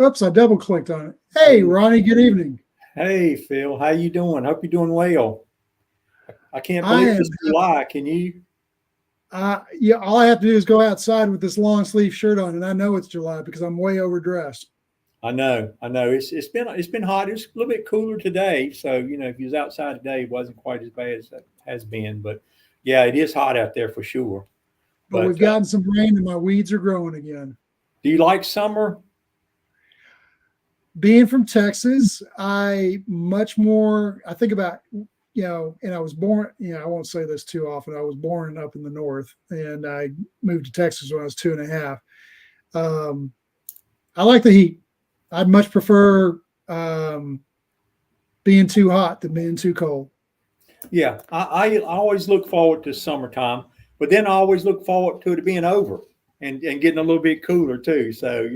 Oops, I double clicked on it. Hey, Ronnie, good evening. Hey, Phil, how you doing? Hope you're doing well. I can't I believe am. it's July. Can you? Yeah, all I have to do is go outside with this long sleeve shirt on, and I know it's July because I'm way overdressed. I know. It's been hot. It's a little bit cooler today, so if you was outside today, it wasn't quite as bad as it has been. But yeah, it is hot out there for sure. But we've But gotten some rain, and my weeds are growing again. do you like summer? Being from Texas, I think about, and I was born, I won't say this too often. I was born up in the north, and I moved to Texas when I was 2.5. I like the heat. I'd much prefer being too hot than being too cold. Yeah, I always look forward to summertime, but then I always look forward to it being over and getting a little bit cooler too. So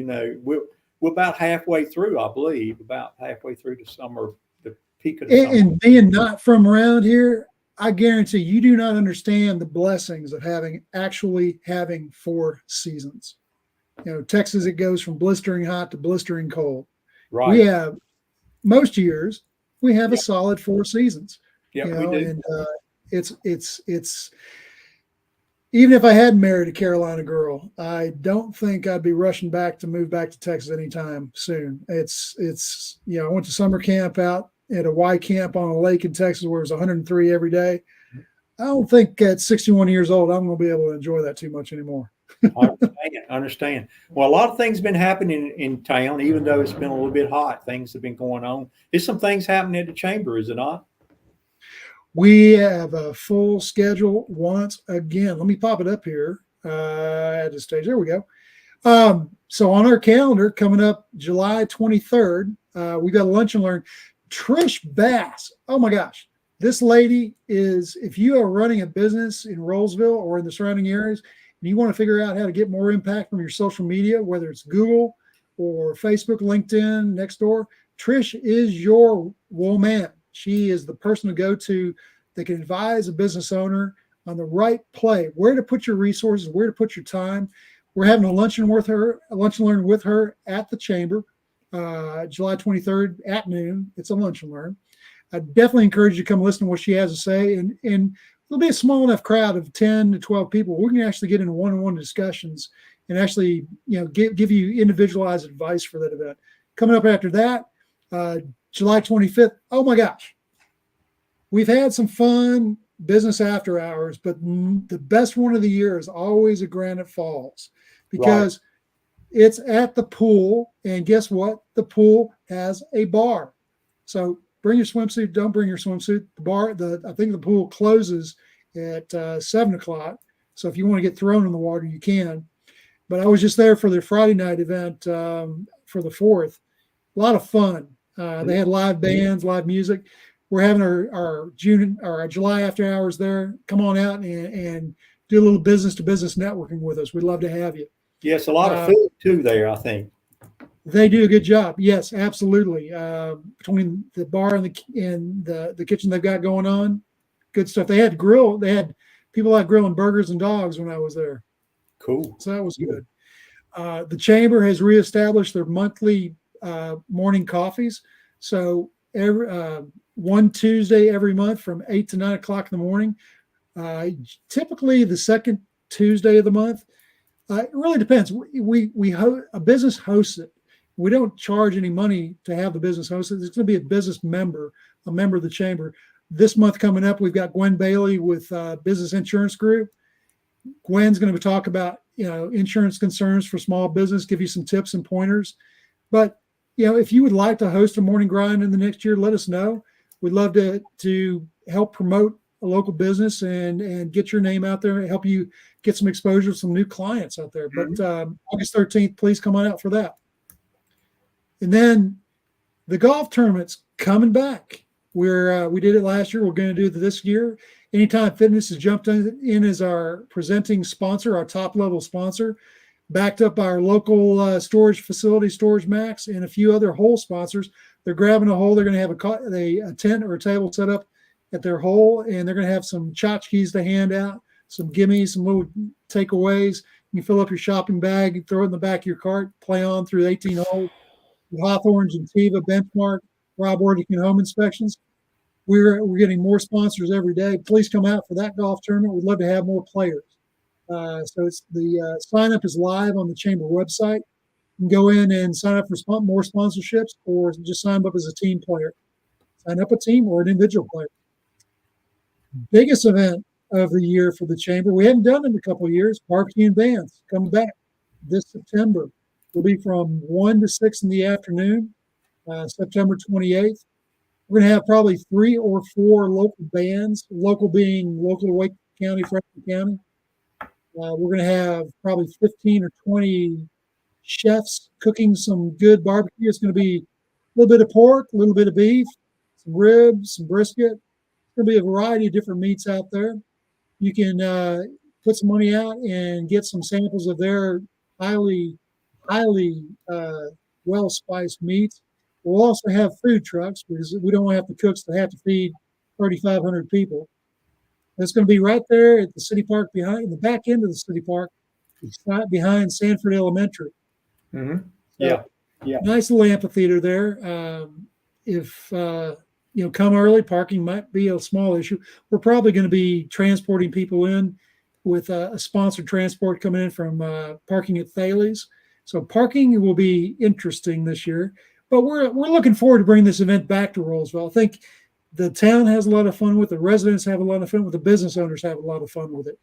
we're about halfway through, I believe, about halfway through the summer, the peak of the summer. And being not from around here, I guarantee you do not understand the blessings of having 4 seasons. Texas, it goes from blistering hot to blistering cold. Right. We have most years we have a Yep. solid 4 seasons. Yeah, we do. And it's even if I had married a Carolina girl, I don't think I'd be rushing back to move back to Texas anytime soon. It's I went to summer camp out at a Y camp on a lake in Texas where it was 103 every day. I don't think at 61 years old I'm going to be able to enjoy that too much anymore. I understand. Well, a lot of things have been happening in town, even though it's been a little bit hot. Things have been going on. There's some things happening at the chamber, is it not? We have a full schedule once again. Let me pop it up here at the stage. There we go. So on our calendar, coming up July 23rd, we got a lunch and learn. Trish Bass. Oh my gosh. This lady is, if you are running a business in Rolesville or in the surrounding areas, and you want to figure out how to get more impact from your social media, whether it's Google or Facebook, LinkedIn, Nextdoor, Trish is your woman. She is the person to go to that can advise a business owner on the right play, where to put your resources, where to put your time. We're having a lunch and learn with her at the chamber, July 23rd at noon. It's a lunch and learn. I definitely encourage you to come listen to what she has to say. And it'll be a small enough crowd of 10 to 12 people. We can actually get into one-on-one discussions and actually, give you individualized advice for that event. Coming up after that, July 25th. Oh my gosh. We've had some fun business after hours, but the best one of the year is always at Granite Falls because it's at the pool. And guess what? The pool has a bar. So bring your swimsuit. Don't bring your swimsuit. I think the pool closes at 7:00. So if you want to get thrown in the water, you can. But I was just there for their Friday night event for the 4th. A lot of fun. They had live bands, live music. We're having our July after hours there. Come on out and do a little business to business networking with us. We'd love to have you. Yes, a lot of food too there, I think. They do a good job. Yes, absolutely. Between the bar and the kitchen they've got going on, good stuff. They had grill. They had people out grilling burgers and dogs when I was there. Cool. So that was good. The chamber has reestablished their monthly morning coffees. So every one Tuesday every month from 8 to 9 o'clock in the morning. Typically the second Tuesday of the month. It really depends. A business hosts it. We don't charge any money to have the business host it. It's going to be a member of the chamber. This month coming up, we've got Gwen Bailey with Business Insurance Group. Gwen's going to talk about insurance concerns for small business, give you some tips and pointers. But if you would like to host a morning grind in the next year, let us know. We'd love to help promote a local business and get your name out there and help you get some exposure to some new clients out there. But August 13th, please come on out for that. And then the golf tournament's coming back. We did it last year. We're going to do it this year. Anytime Fitness has jumped in as our presenting sponsor, our top level sponsor, backed up by our local storage facility, Storage Max, and a few other hole sponsors. They're grabbing a hole. They're going to have a tent or a table set up at their hole, and they're going to have some tchotchkes to hand out, some gimmies, some little takeaways. You can fill up your shopping bag, throw it in the back of your cart, play on through 18 holes. Hawthorne's and Tiva benchmark, Rob Worthington home inspections. We're getting more sponsors every day. Please come out for that golf tournament. We'd love to have more players. So it's the sign up is live on the chamber website. You can go in and sign up for more sponsorships, or just sign up as a team player. Sign up a team or an individual player. Biggest event of the year for the chamber. We haven't done it in a couple of years. Barbecue and bands coming back this September. It'll be from 1 to 6 in the afternoon, September 28th. We're going to have probably 3 or 4 local bands, local being local to Wake County, Franklin County. We're going to have probably 15 or 20 chefs cooking some good barbecue. It's going to be a little bit of pork, a little bit of beef, some ribs, some brisket. It's going to be a variety of different meats out there. You can put some money out and get some samples of their highly well-spiced meats. We'll also have food trucks because we don't want to have the cooks to have to feed 3,500 people. It's going to be right there at the city park behind, in the back end of the city park, behind Sanford Elementary. Mm-hmm. So, yeah. Nice little amphitheater there. If come early, parking might be a small issue. We're probably going to be transporting people in with a sponsored transport coming in from parking at Thales. So parking will be interesting this year. But we're looking forward to bringing this event back to Rolesville. I think the town has a lot of fun with it. The residents have a lot of fun with it. The business owners have a lot of fun with it.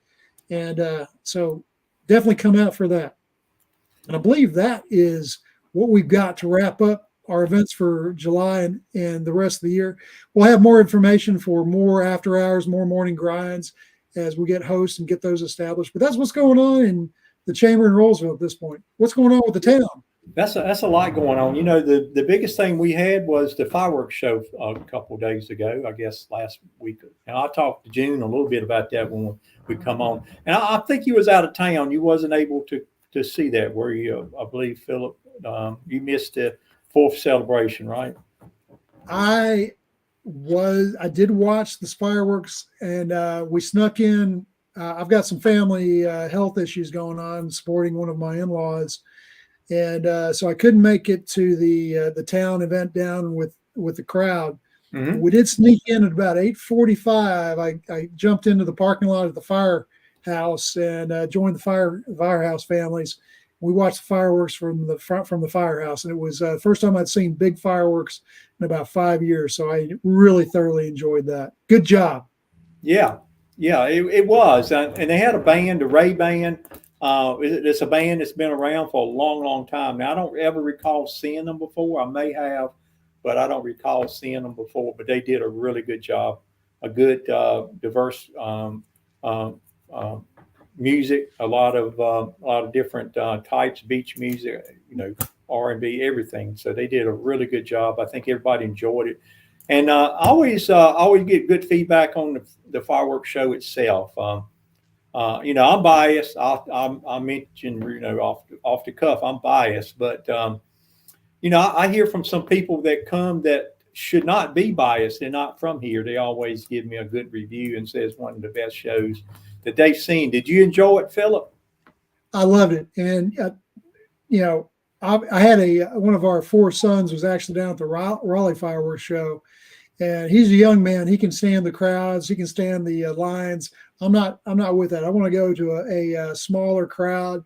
And so definitely come out for that. And I believe that is what we've got to wrap up our events for July and the rest of the year. We'll have more information for more after hours, more morning grinds as we get hosts and get those established. But that's what's going on in the chamber in Rolesville at this point. What's going on with the town? That's a lot going on. The biggest thing we had was the fireworks show a couple of days ago, I guess last week. And I talked to June a little bit about that when we come on. And I think you was out of town. You wasn't able to see that, were you? I believe, Philip, you missed the 4th celebration, right? I did watch the fireworks, and we snuck in. I've got some family health issues going on, supporting one of my in-laws. And so I couldn't make it to the town event down with the crowd. Mm-hmm. We did sneak in at about 8:45. I jumped into the parking lot of the firehouse and joined the firehouse families. We watched the fireworks from the firehouse, and it was the first time I'd seen big fireworks in about 5 years. So I really thoroughly enjoyed that. Good job. Yeah, it was, and they had a band, the Ray Band. It's a band that's been around for a long, long time. Now, I don't ever recall seeing them before. I may have, but I don't recall seeing them before. But they did a really good job, a good diverse music, a lot of different types, beach music, R&B, everything. So they did a really good job. I think everybody enjoyed it. And I always get good feedback on the fireworks show itself. I'm biased. I mentioned, off the cuff, I'm biased, but I hear from some people that come that should not be biased. They're not from here. They always give me a good review and says one of the best shows that they've seen. Did you enjoy it, Philip? I loved it, and I had one of our 4 sons was actually down at the Raleigh fireworks show. And he's a young man. He can stand the crowds. He can stand the lines. I'm not with that. I want to go to a smaller crowd,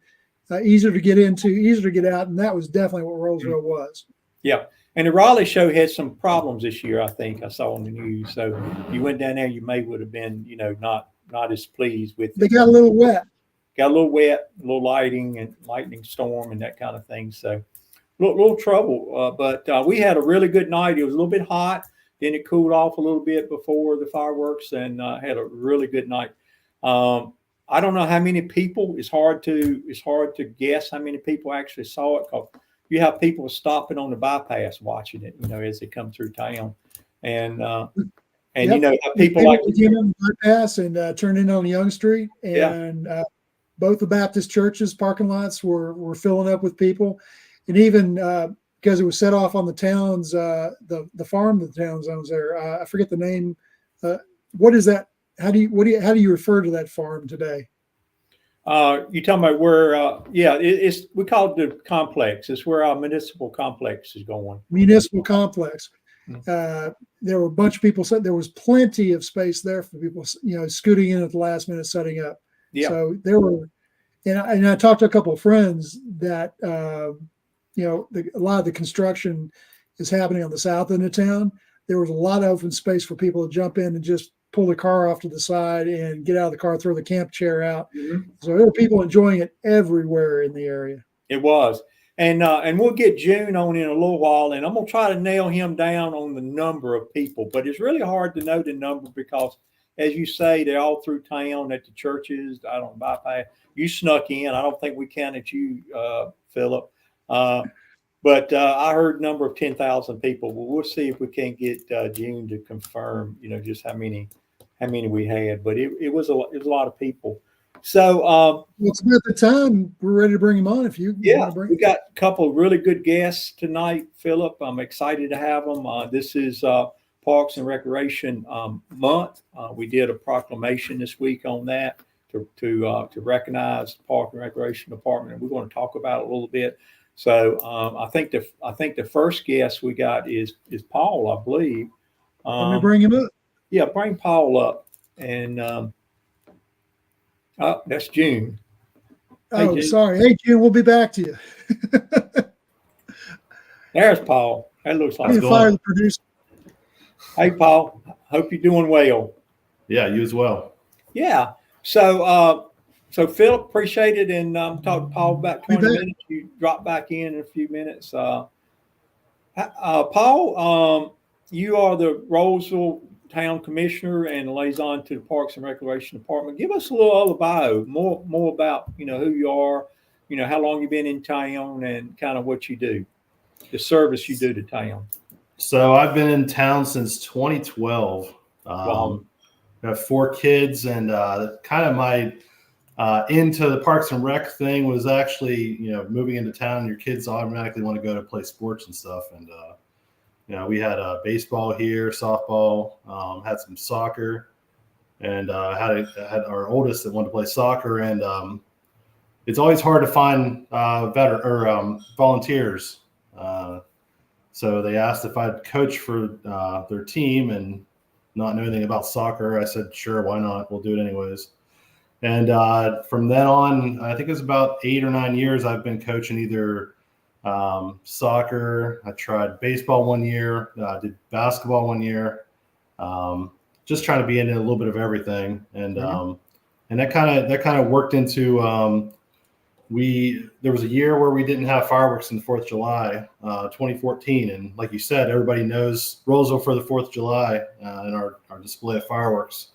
easier to get into, easier to get out. And that was definitely what Rolesville was. Yeah. And the Raleigh show had some problems this year, I think I saw on the news. So if you went down there, you would have been, not as pleased with it. They got a little wet. Got a little wet, a little lightning storm and that kind of thing. So a little trouble. But we had a really good night. It was a little bit hot. Then it cooled off a little bit before the fireworks, and had a really good night. I don't know how many people. It's hard to guess how many people actually saw it, because you have people stopping on the bypass watching it, as they come through town, and people like to get on the bypass and turn in on Young Street, and both the Baptist churches parking lots were filling up with people, and even. Because it was set off on the town's the farm that the town owns there. I forget the name. What is that? How do you refer to that farm today? You talking about where? It's we call it the complex. It's where our municipal complex is going. Municipal complex. Mm. There were a bunch of people said there was plenty of space there for people, scooting in at the last minute, setting up. Yeah. So there were, and I talked to a couple of friends that, a lot of the construction is happening on the south end of town. There was a lot of open space for people to jump in and just pull the car off to the side and get out of the car, throw the camp chair out. Mm-hmm. So there were people enjoying it everywhere in the area. It was. And we'll get June on in a little while, and I'm going to try to nail him down on the number of people. But it's really hard to know the number because, as you say, they're all through town at the churches. I don't bypass. You snuck in. I don't think we counted you, Philip. But I heard number of 10,000 people. Well, we'll see if we can't get June to confirm, just how many we had. But it was a lot of people. So it's about the time we're ready to bring him on. If you want to bring, we got a couple of really good guests tonight, Philip. I'm excited to have them. This is Parks and Recreation Month. We did a proclamation this week on that to recognize the Park and Recreation Department, and we're going to talk about it a little bit. So I think the first guest we got is Paul, I believe. Let me bring him up. Yeah, bring Paul up. And that's June. Oh, June. Sorry. Hey, June, we'll be back to you. There's Paul. That looks like fire the producer. Hey, Paul. Hope you're doing well. Yeah, you as well. Yeah. So Philip, appreciate it, and talk to Paul about 20 minutes. You drop back in a few minutes. Paul, you are the Rolesville Town Commissioner and liaison to the Parks and Recreation Department. Give us a little other bio, more about who you are, how long you've been in town, and kind of what you do, the service you do to town. So I've been in town since 2012. Wow. I have 4 kids, and kind of my into the Parks and Rec thing was actually moving into town. Your kids automatically want to go to play sports and stuff, and we had baseball here, softball, had some soccer, and had our oldest that wanted to play soccer. And it's always hard to find volunteers. So they asked if I'd coach for their team, and not know anything about soccer. I said, sure, why not? We'll do it anyways. And from then on, I think it was about 8 or 9 years I've been coaching either soccer. I tried baseball 1 year, did basketball 1 year, just trying to be in a little bit of everything. And and that kind of worked into there was a year where we didn't have fireworks on the 4th of July, 2014. And like you said, everybody knows Rolesville for the 4th of July and our display of fireworks.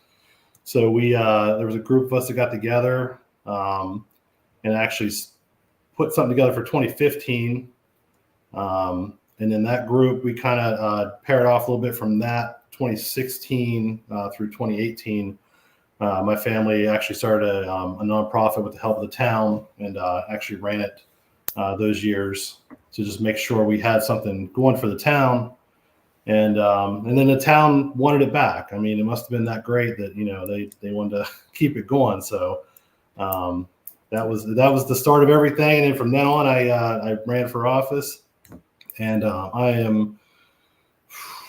So there was a group of us that got together and actually put something together for 2015. And in that group, we kind of paired off a little bit from that 2016 through 2018. My family actually started a nonprofit with the help of the town, and actually ran it those years to just make sure we had something going for the town. And then the town wanted it back. I mean, it must have been that great that they wanted to keep it going. So that was the start of everything. And then from then on, I ran for office, and I am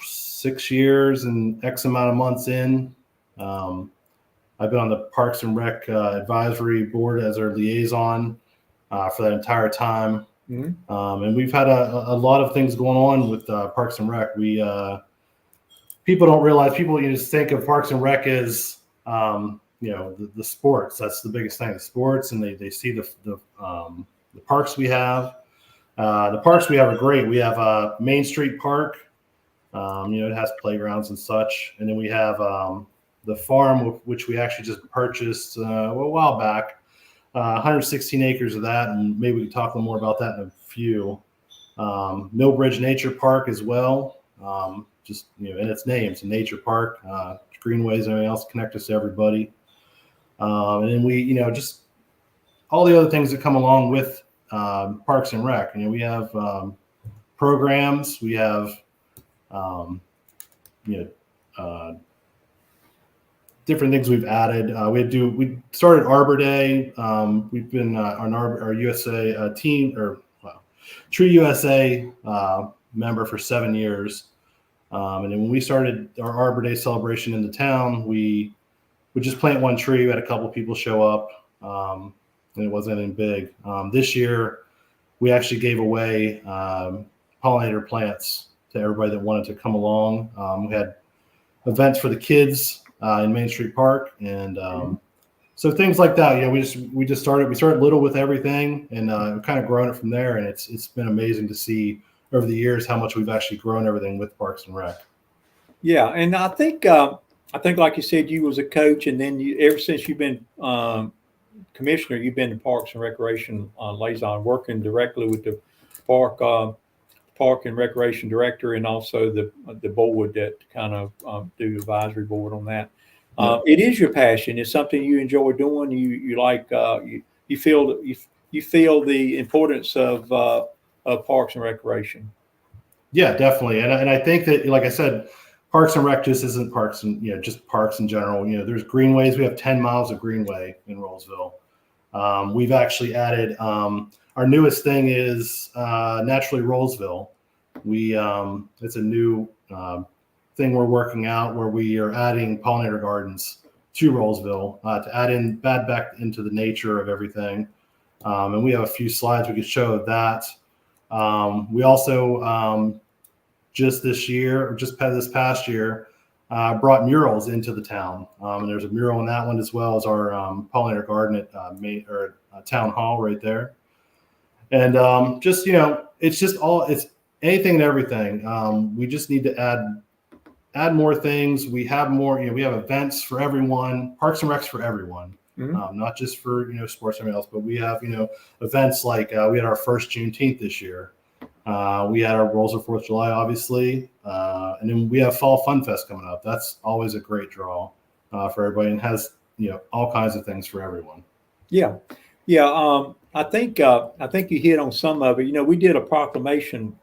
6 years and X amount of months in. I've been on the Parks and Rec Advisory Board as our liaison for that entire time. Mm-hmm. And we've had a lot of things going on with Parks and Rec. People don't realize, people just think of Parks and Rec as the sports. That's the biggest thing, the sports, and they see the parks we have. The parks we have are great. We have Main Street Park. It has playgrounds and such, and then we have the farm, which we actually just purchased a while back. 116 acres of that, and maybe we can talk a little more about that in a few. Millbridge Nature Park as well. Just in its name, it's a nature park. Greenways, everything else connect us to everybody. And then we, just all the other things that come along with Parks and Rec. We have programs. We have different things we've added. We started Arbor Day. We've been on our USA team Tree USA member for 7 years. And then when we started our Arbor Day celebration in the town, we would just plant one tree. We had a couple of people show up, and it wasn't anything big. This year, we actually gave away pollinator plants to everybody that wanted to come along. We had events for the kids in Main Street Park, and so things like that. You know, we started little with everything, and we've kind of grown it from there. And it's been amazing to see over the years how much we've actually grown everything with Parks and Rec. Yeah, and I think like you said, you was a coach, and then ever since you've been commissioner, you've been the Parks and Recreation liaison, working directly with the Park and Recreation director, and also the board that kind of do advisory board on that. It is your passion. It's something you enjoy doing. You like. You feel the importance of Parks and Recreation. Yeah, definitely. And I think that, like I said, Parks and Rec just isn't parks and just parks in general. There's greenways. We have 10 miles of greenway in Rolesville. We've actually added our newest thing is Naturally Rolesville. It's a new thing we're working out where we are adding pollinator gardens to Rolesville to add back into the nature of everything. And we have a few slides we could show of that. We also just this past year brought murals into the town, and there's a mural in that one as well as our pollinator garden at Town Hall right there. And it's anything and everything. We just need to add more things. We have more. We have events for everyone. Parks and Recs for everyone. Not just for sports or anything else, but we have events like we had our first Juneteenth this year. We had our Rolesville 4th of July, obviously, and then we have Fall Fun Fest coming up. That's always a great draw for everybody, and has all kinds of things for everyone. Yeah. I think you hit on some of it. We did a proclamation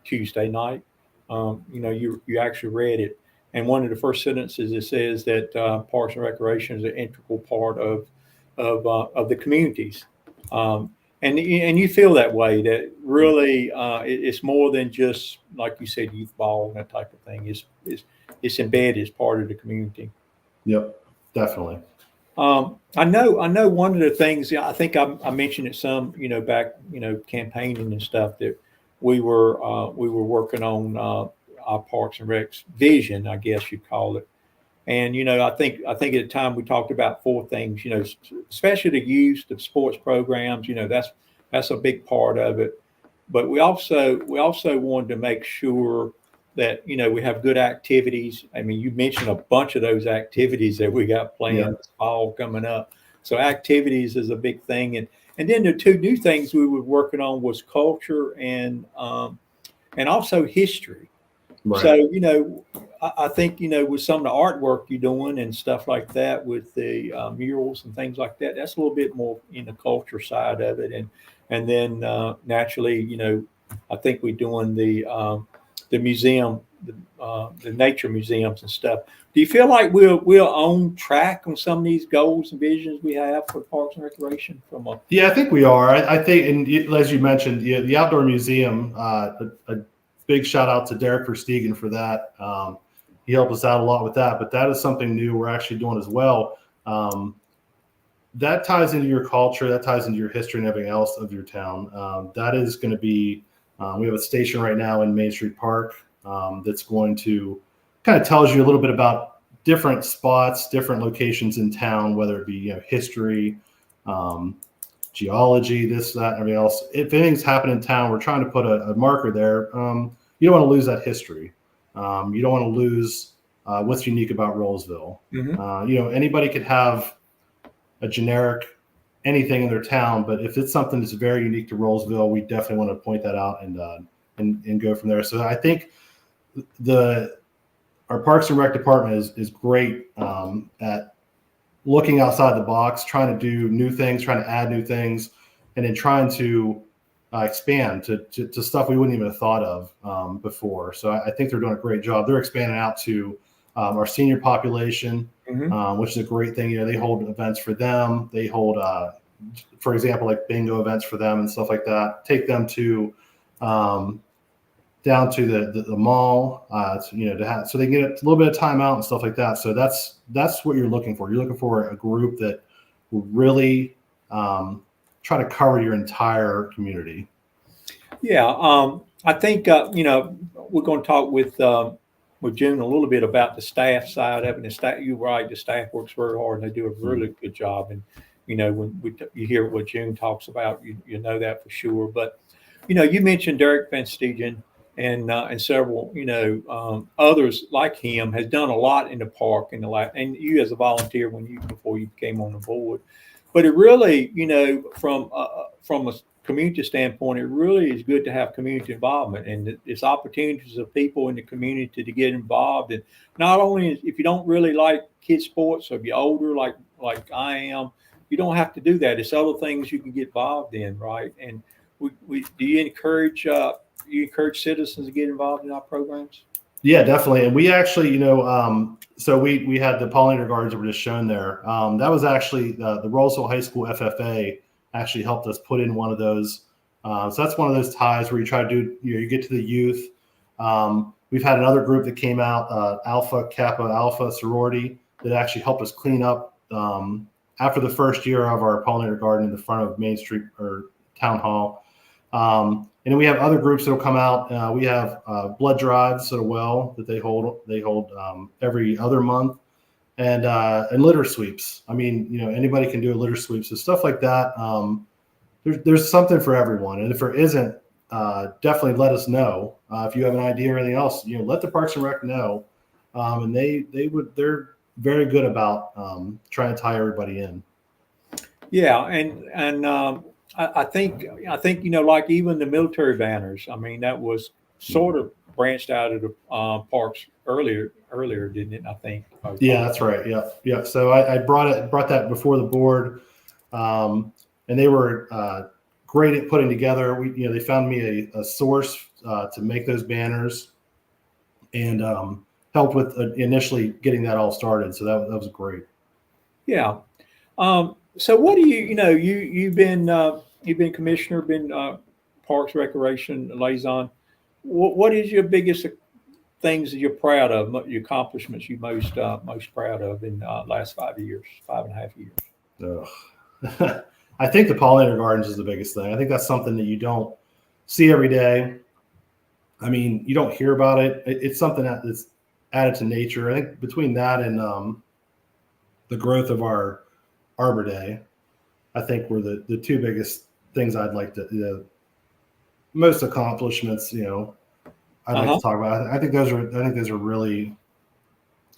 Tuesday night. You actually read it, and one of the first sentences, it says that Parks and Recreation is an integral part of the communities. And you feel that way, that really it's more than just, like you said, youth ball and that type of thing. It's embedded as part of the community. Yep, definitely. I know one of the things, I think I mentioned it some, back, campaigning and stuff, that we were working on our Parks and Rec's vision, I guess you'd call it. And, I think at the time we talked about 4 things, especially the use of sports programs, that's a big part of it. But we also wanted to make sure that, we have good activities. I mean, you mentioned a bunch of those activities that we got planned this fall coming up. So activities is a big thing. And then the 2 new things we were working on was culture and also history. Right. So, I think, with some of the artwork you're doing and stuff like that with the murals and things like that, that's a little bit more in the culture side of it. And then naturally, I think we're doing the museum, the nature museums and stuff. Do you feel like we're on track on some of these goals and visions we have for Parks and Recreation? Yeah, I think we are. I think, and as you mentioned, the outdoor museum, a big shout out to Derek Verstegen for that. He helped us out a lot with that, but that is something new we're actually doing as well. That ties into your culture, that ties into your history and everything else of your town. That is going to be, we have a station right now in Main Street Park that's going to kind of tells you a little bit about different spots, different locations in town, whether it be history, geology, this, that, everything else. If anything's happening in town, we're trying to put a marker there. You don't want to lose that history. You don't want to lose what's unique about Rolesville. Mm-hmm. Anybody could have a generic anything in their town, but if it's something that's very unique to Rolesville, we definitely want to point that out and go from there. So I think our Parks and Rec department is great at looking outside the box, trying to do new things, trying to add new things, and then trying to expand to stuff we wouldn't even have thought of before. So I think they're doing a great job. They're expanding out to our senior population, Mhm. which is a great thing. They hold events for them. They hold, for example, like bingo events for them and stuff like that. Take them to down to the mall, to have, so they get a little bit of time out and stuff like that. So that's what you're looking for. You're looking for a group that will really try to cover your entire community. Yeah, I think we're going to talk with June a little bit about the staff side of it. The staff, you're right, the staff works very hard and they do a really good job. And when you hear what June talks about, you know that for sure. But you mentioned Derek Van Stegen and several others like him has done a lot in the park in the last, and you as a volunteer before you came on the board. But it really, from a community standpoint, it really is good to have community involvement, and it's opportunities of people in the community to get involved. And not only if you don't really like kids sports, or if you're older like I am, you don't have to do that. It's other things you can get involved in, right? And we do you encourage citizens to get involved in our programs? Yeah, definitely. And we actually, so we had the pollinator gardens that were just shown there. That was actually the Rolesville High School FFA actually helped us put in one of those. So that's one of those ties where you try to do, you get to the youth. We've had another group that came out, Alpha Kappa Alpha sorority, that actually helped us clean up after the first year of our pollinator garden in the front of Main Street or Town Hall. And then we have other groups that will come out. We have blood drives at a well that they hold every other month, and litter sweeps. I mean, anybody can do a litter sweep. So stuff like that. There's something for everyone. And if there isn't, definitely let us know. If you have an idea or anything else, let the Parks and Rec know. And they're very good about trying to tie everybody in. Yeah, and I think like even the military banners. I mean, that was sort of branched out of the parks earlier, didn't it? I think. Yeah, that's right. Yeah. So I brought that before the board, and they were great at putting together. They found me a source to make those banners, and helped with initially getting that all started. So that was great. Yeah. So what do you've been commissioner, been Parks Recreation Liaison. What is your biggest things that you're proud of, your accomplishments you most proud of in last 5 years, 5.5 years? I think the pollinator gardens is the biggest thing. I think that's something that you don't see every day. I mean, you don't hear about it. It's something that's added to nature. I think between that and the growth of our Arbor Day, I think were the two biggest things I'd like to, most accomplishments, I'd like to talk about. I think those are really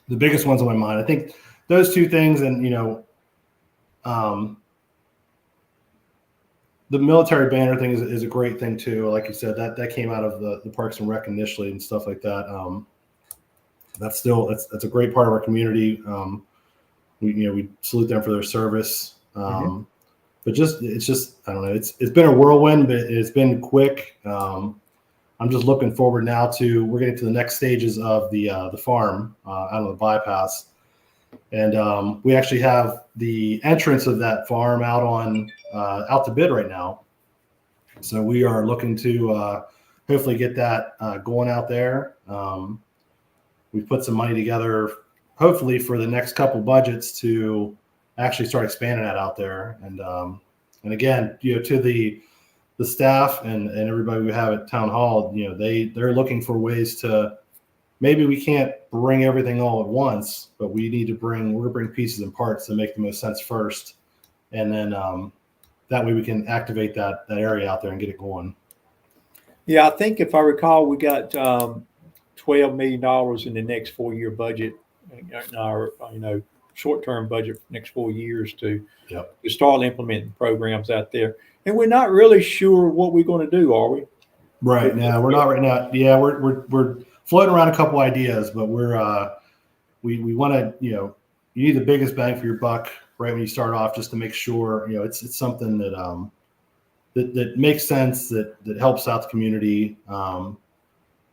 the biggest ones on my mind. I think those two things, and the military banner thing is a great thing too. Like you said, that came out of the Parks and Rec initially and stuff like that. That's a great part of our community. We salute them for their service. But it's just I don't know. It's been a whirlwind, but it's been quick. I'm just looking forward now we're getting to the next stages of the farm out of the bypass, and we actually have the entrance of that farm out to bid right now. So we are looking to hopefully get that going out there. We've put some money together, hopefully for the next couple budgets to actually start expanding that out there. And again, to the staff and everybody we have at Town Hall, they're looking for ways to, maybe we can't bring everything all at once, but we're going to bring pieces and parts that make the most sense first. And then that way we can activate that area out there and get it going. Yeah, I think if I recall, we got $12 million in the next 4-year budget, in our short-term budget for the next 4 years to start implementing programs out there. And we're not really sure what we're going to do, are we? Right now, we're not right now. Yeah, we're floating around a couple ideas, but we want to, you need the biggest bang for your buck right when you start off, just to make sure it's something that makes sense, that helps out the community.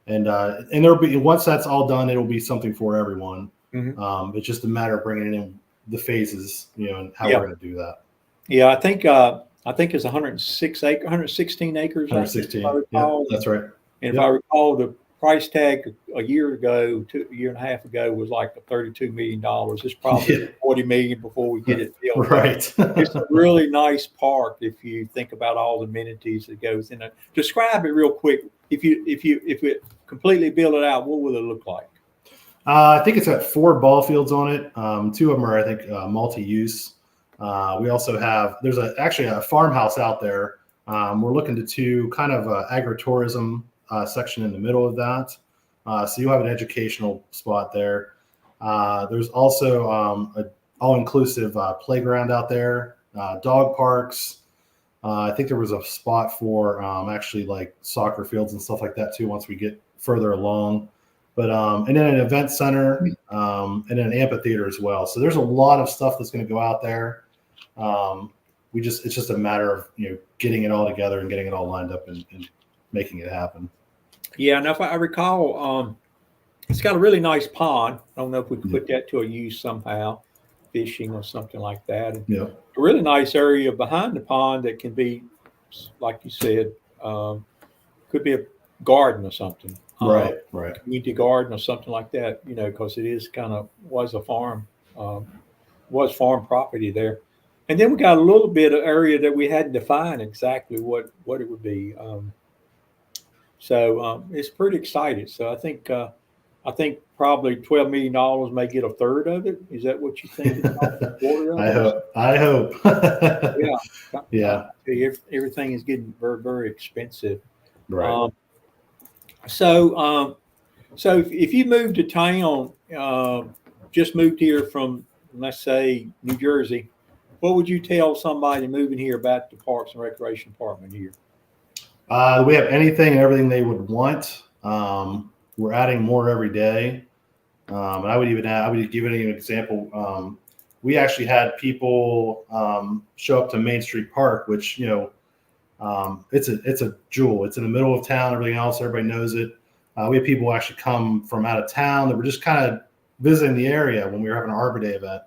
And there'll be, once that's all done, it'll be something for everyone. Mhm. It's just a matter of bringing in the phases, and how Yeah. we're going to do that. Yeah, I think it's 116 acres. I think, if I 116. Yeah, recall. that's right. And if Yep. I recall, the price tag a year and a half ago was like $32 million. It's probably Yeah. 40 million before we get it built. Right. It's a really nice park if you think about all the amenities that goes in it. Describe it real quick. If you completely build it out, what will it look like? I think it's got 4 ball fields on it. 2 of them are, I think, multi-use. We also have, there's actually a farmhouse out there. We're looking to do kind of agritourism section in the middle of that. So you'll have an educational spot there. There's also an all-inclusive playground out there, dog parks. I think there was a spot for actually like soccer fields and stuff like that too once we get further along. But and then an event center and then an amphitheater as well. So there's a lot of stuff that's going to go out there. It's just a matter of getting it all together and getting it all lined up and making it happen. Yeah, and if I recall, it's got a really nice pond. I don't know if we could put that to a use somehow, fishing or something like that. And Yeah. a really nice area behind the pond that can be, like you said, could be a garden or something. Right. Community garden or something like that, because it is was a farm, was farm property there. And then we got a little bit of area that we hadn't defined exactly what it would be. So it's pretty excited. So I think probably $12 million may get a third of it. Is that what you think? I hope. Yeah. Yeah. Everything is getting very, very expensive. Right. So if you moved to town, just moved here from, let's say, New Jersey, what would you tell somebody moving here about the Parks and Recreation Department here? We have anything and everything they would want. We're adding more every day. And I would give it an example. We actually had people show up to Main Street Park, which, it's a jewel. It's in the middle of town. Everything else, everybody knows it. We had people actually come from out of town that were just kind of visiting the area when we were having an Arbor Day event.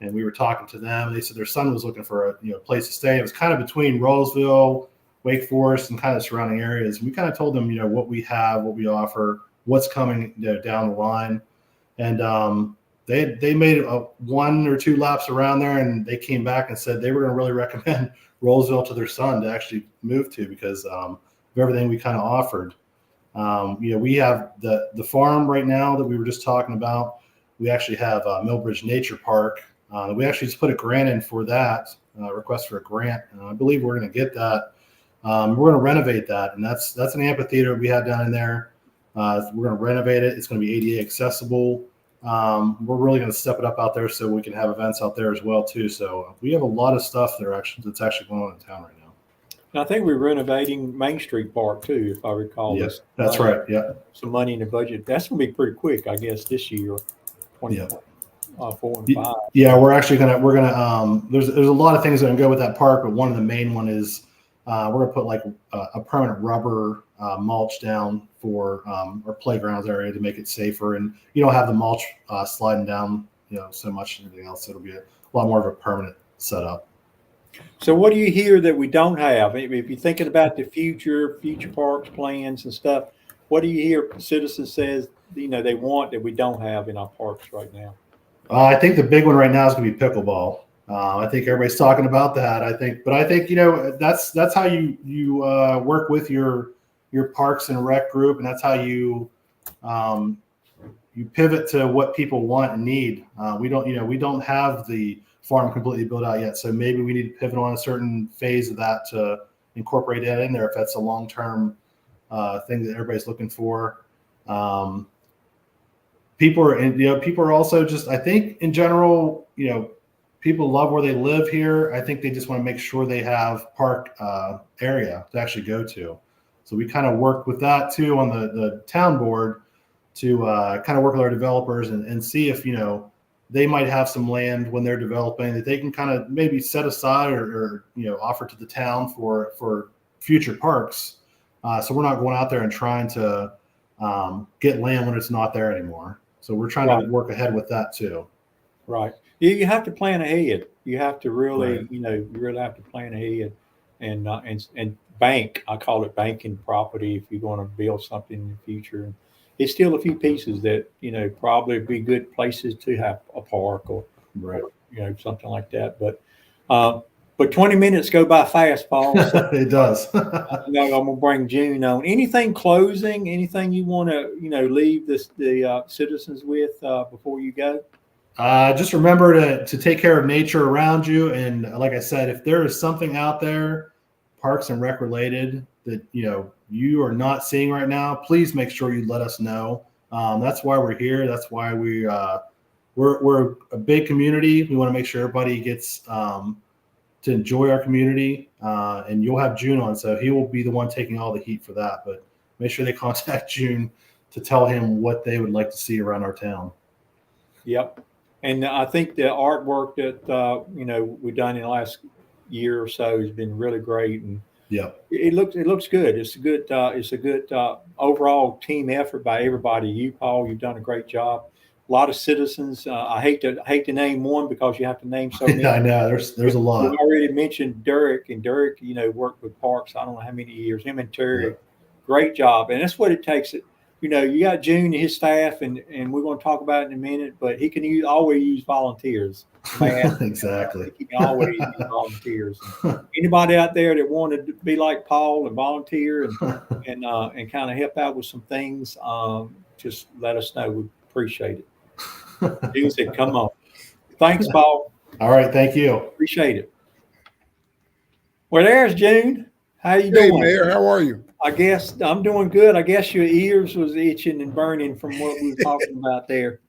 And we were talking to them, and they said their son was looking for a place to stay. It was kind of between Rolesville, Wake Forest, and kind of surrounding areas. We kind of told them, what we have, what we offer, what's coming down the line. And they made 1 or 2 laps around there, and they came back and said they were going to really recommend Rolesville to their son to actually move to because of everything we kind of offered. We have the farm right now that we were just talking about. We actually have Millbridge Nature Park. We actually just put a grant in for that, request for a grant. I believe we're going to get that. We're going to renovate that, and that's an amphitheater we have down in there. We're going to renovate it. It's going to be ADA accessible. We're really going to step it up out there so we can have events out there as well too. So we have a lot of stuff that's actually going on in town right now. And I think we're renovating Main Street Park too, if I recall. Yes, that's right. Yeah, some money in the budget. That's going to be pretty quick, I guess, this year. 2024 and 5. Yeah, we're gonna. There's a lot of things that can go with that park, but one of the main one is we're gonna put like a permanent rubber mulch down for our playgrounds area to make it safer, and you don't have the mulch sliding down, so much and everything else. It'll be a lot more of a permanent setup. So what do you hear that we don't have? If you're thinking about the future parks plans and stuff, what do you hear citizens says they want that we don't have in our parks right now? I think the big one right now is going to be pickleball. I think everybody's talking about that. I think that's how you work with your parks and rec group, and that's how you pivot to what people want and need. We don't have the farm completely built out yet, so maybe we need to pivot on a certain phase of that to incorporate that in there if that's a long-term thing that everybody's looking for. People are also just, I think in general, people love where they live here. I think they just want to make sure they have park area to actually go to. So we kind of work with that too on the town board to kind of work with our developers and see if, they might have some land when they're developing that they can kind of maybe set aside or offer to the town for future parks. So we're not going out there and trying to get land when it's not there anymore. So we're trying to work ahead with that too. Right. You have to plan ahead. You have to really, Right. you really have to plan ahead and bank. I call it banking property if you're going to build something in the future. It's still a few pieces that, probably be good places to have a park or something like that. But 20 minutes go by fast, Paul. So It does. I'm gonna bring June on. Anything closing? Anything you want to, leave the citizens with before you go? Just remember to take care of nature around you. And like I said, if there is something out there, Parks and Rec related, that you are not seeing right now, please make sure you let us know. That's why we're here. That's why we're a big community. We want to make sure everybody gets to enjoy our community. And you'll have June on, so he will be the one taking all the heat for that. But make sure they contact June to tell him what they would like to see around our town. Yep. And I think the artwork that we've done in the last year or so has been really great, and it looks good. It's a good overall team effort by everybody. You, Paul, you've done a great job. A lot of citizens. I hate to name one because you have to name so many. I know there's a lot. You already mentioned Derek, and Derek, worked with Parks. I don't know how many years. Him and Terry, great job, and that's what it takes. You got June and his staff, and we're going to talk about it in a minute, but he can always use volunteers. Man, exactly. He can always use volunteers. Anybody out there that wanted to be like Paul and volunteer and kind of help out with some things, just let us know. We appreciate it. He said, come on. Thanks, Paul. All right. Thank you. Appreciate it. Well, there's June. How you doing? Hey, Mayor, how are you? I guess I'm doing good. I guess your ears was itching and burning from what we were talking about there.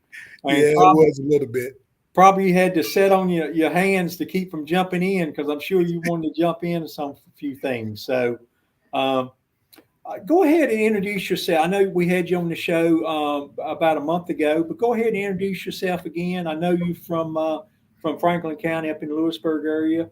And yeah, probably, it was a little bit. Probably you had to set on your hands to keep from jumping in, because I'm sure you wanted to jump into some few things. So go ahead and introduce yourself. I know we had you on the show about a month ago, but go ahead and introduce yourself again. I know you from Franklin County up in the Lewisburg area.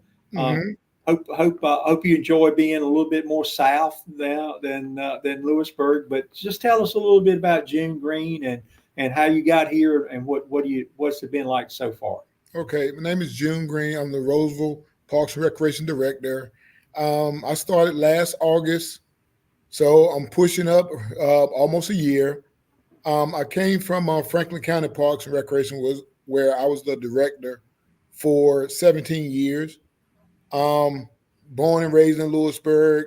Hope you enjoy being a little bit more south now than Lewisburg. But just tell us a little bit about June Greene and how you got here and what's it been like so far. Okay, my name is June Greene. I'm the Rolesville Parks and Recreation Director. I started last August, so I'm pushing up almost a year. I came from Franklin County Parks and Recreation, where I was the director for 17 years. Born and raised in Lewisburg.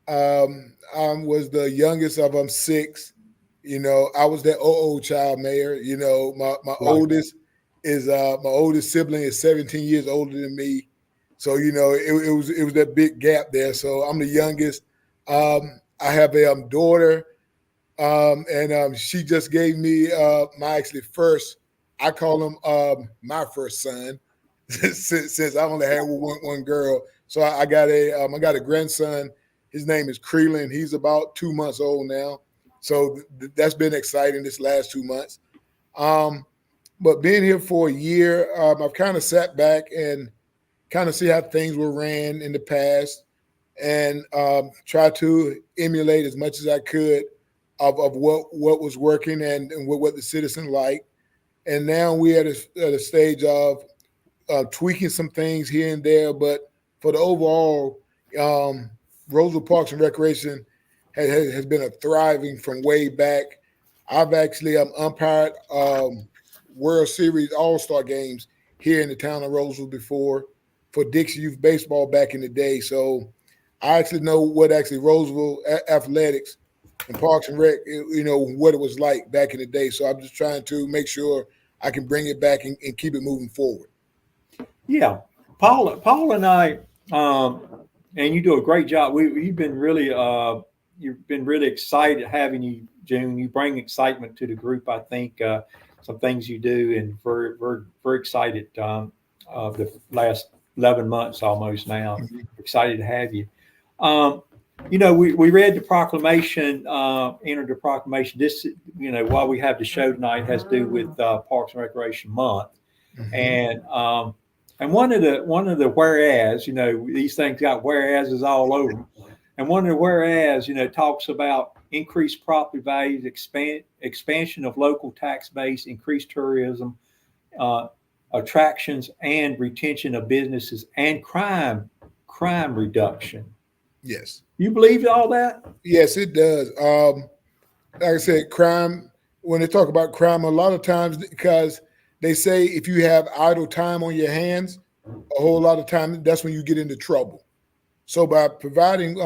I was the youngest of 6. I was that old child, Mayor. My oldest is my oldest sibling is 17 years older than me. So it was that big gap there. So I'm the youngest. I have a daughter, and she just gave me my first. I call him my first son. since I only had one girl. So I got a grandson. His name is Creelan. He's about 2 months old now. So that's been exciting this last 2 months. But being here for a year, I've kind of sat back and kind of see how things were ran in the past, and try to emulate as much as I could of what was working and what the citizen liked. And now we're at a stage of tweaking some things here and there, but for the overall, Rolesville Parks and Recreation has been a thriving from way back. I've actually umpired World Series All-Star games here in the town of Rolesville before for Dixie Youth Baseball back in the day. So I actually know what Rolesville athletics and Parks and Rec, what it was like back in the day. So I'm just trying to make sure I can bring it back and keep it moving forward. Yeah, Paul and I, and you do a great job. You've been really excited having you, June. You bring excitement to the group. I think some things you do, and very excited. The last 11 months almost now, excited to have you. We read the proclamation, entered the proclamation. This, why we have the show tonight has to do with Parks and Recreation Month, and one of the whereas, these things got whereases all over them. And one of the whereas, talks about increased property values, expansion of local tax base, increased tourism, attractions and retention of businesses, and crime reduction. Yes. You believe all that? Yes, it does. Like I said, crime, when they talk about crime, a lot of times, because they say if you have idle time on your hands, a whole lot of time, that's when you get into trouble. So by providing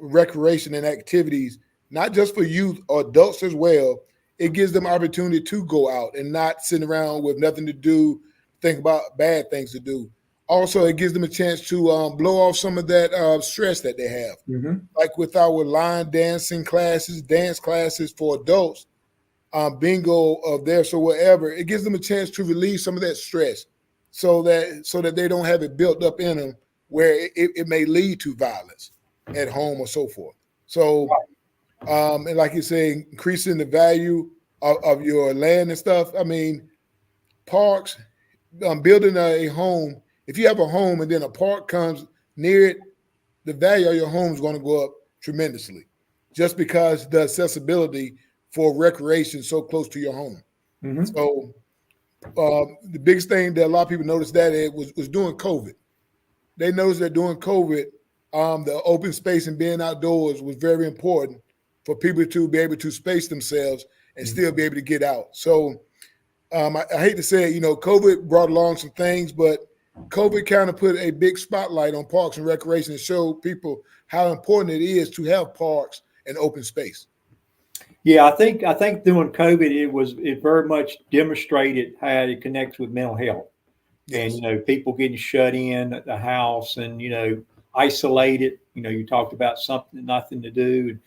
recreation and activities, not just for youth or adults as well, it gives them opportunity to go out and not sitting around with nothing to do, think about bad things to do. Also, it gives them a chance to blow off some of that stress that they have. Mm-hmm. Like with our line dancing classes, dance classes for adults, bingo of there, so whatever, it gives them a chance to relieve some of that stress so that they don't have it built up in them where it may lead to violence at home or so forth. So, and like you say, increasing the value of your land and stuff. I mean, parks, building a home, if you have a home and then a park comes near it, the value of your home is going to go up tremendously just because the accessibility for recreation so close to your home. Mm-hmm. So the biggest thing that a lot of people noticed that it was during COVID. They noticed that during COVID, the open space and being outdoors was very important for people to be able to space themselves and still be able to get out. So I hate to say it, COVID brought along some things, but COVID kind of put a big spotlight on parks and recreation and showed people how important it is to have parks and open space. Yeah, I think during COVID, it very much demonstrated how it connects with mental health. Yes. And, people getting shut in at the house and, isolated, you talked about something, nothing to do.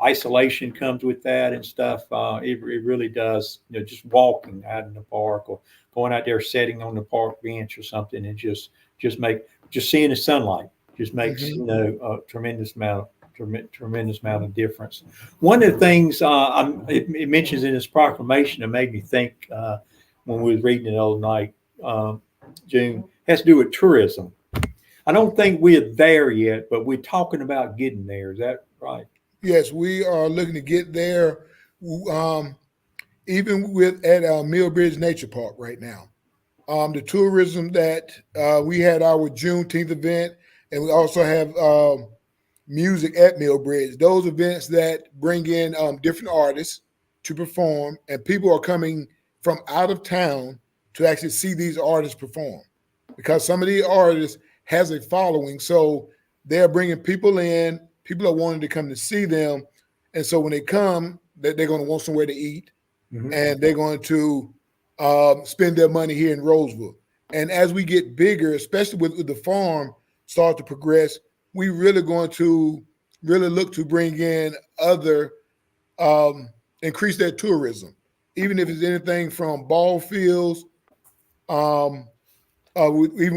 Isolation comes with that and stuff. It really does, just walking out in the park or going out there, sitting on the park bench or something and just seeing the sunlight just makes, a tremendous amount of difference. One of the things it mentions in his proclamation that made me think when we was reading it the other night, June, has to do with tourism. I don't think we're there yet, but we're talking about getting there. Is that right? Yes, we are looking to get there, even at our Millbridge Nature Park right now. The tourism that we had our Juneteenth event, and we also have music at Millbridge. Those events that bring in different artists to perform, and people are coming from out of town to actually see these artists perform, because some of these artists has a following, so they're bringing people in. People are wanting to come to see them, and so when they come, they're going to want somewhere to eat, and they're going to spend their money here in Rolesville. And as we get bigger, especially with the farm start to progress, we really going to really look to bring in other, increase their tourism, even if it's anything from ball fields, even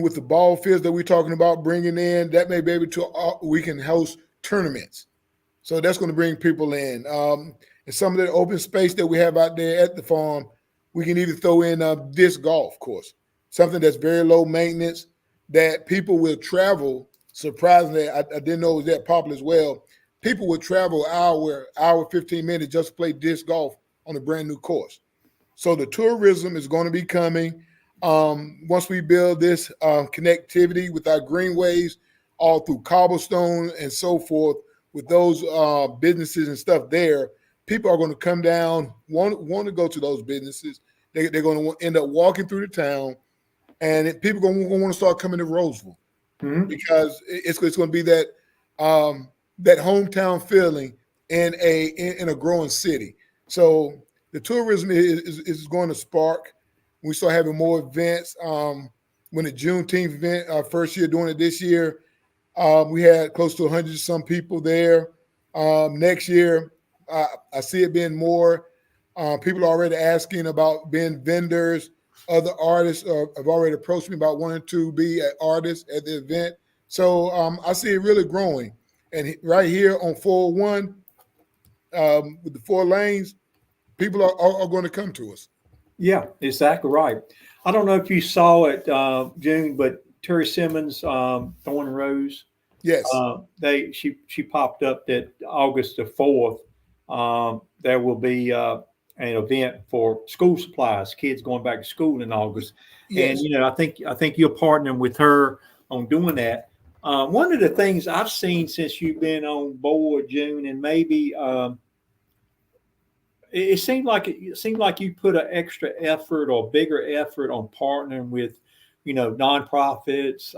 with the ball fields that we're talking about bringing in, that may be able to, we can host tournaments. So that's going to bring people in. And some of the open space that we have out there at the farm, we can either throw in disc golf course, something that's very low maintenance that people will travel. Surprisingly, I didn't know it was that popular as well. People would travel hour, 15 minutes just to play disc golf on a brand new course. So the tourism is going to be coming. Once we build this connectivity with our greenways all through cobblestone and so forth, with those businesses and stuff there, people are going to come down, want to go to those businesses. They're going to end up walking through the town, and people are going to want to start coming to Rolesville because it's going to be that that hometown feeling in a growing city. So the tourism is going to spark. We start having more events. When the Juneteenth event, our first year doing it this year, we had close to 100 some people there. Next year, I see it being more. People are already asking about being vendors. Other artists have already approached me about wanting to be an artist at the event. So I see it really growing. And right here on 401, with the 4 lanes, people are going to come to us. Yeah, exactly right. I don't know if you saw it, June, but Terry Simmons, Thorn and Rose. Yes. She popped up that August the 4th. there will be an event for school supplies, kids going back to school in August. Yes. And I think you're partnering with her on doing that. One of the things I've seen since you've been on board, June, and maybe it seemed like you put an extra effort or bigger effort on partnering with, nonprofits,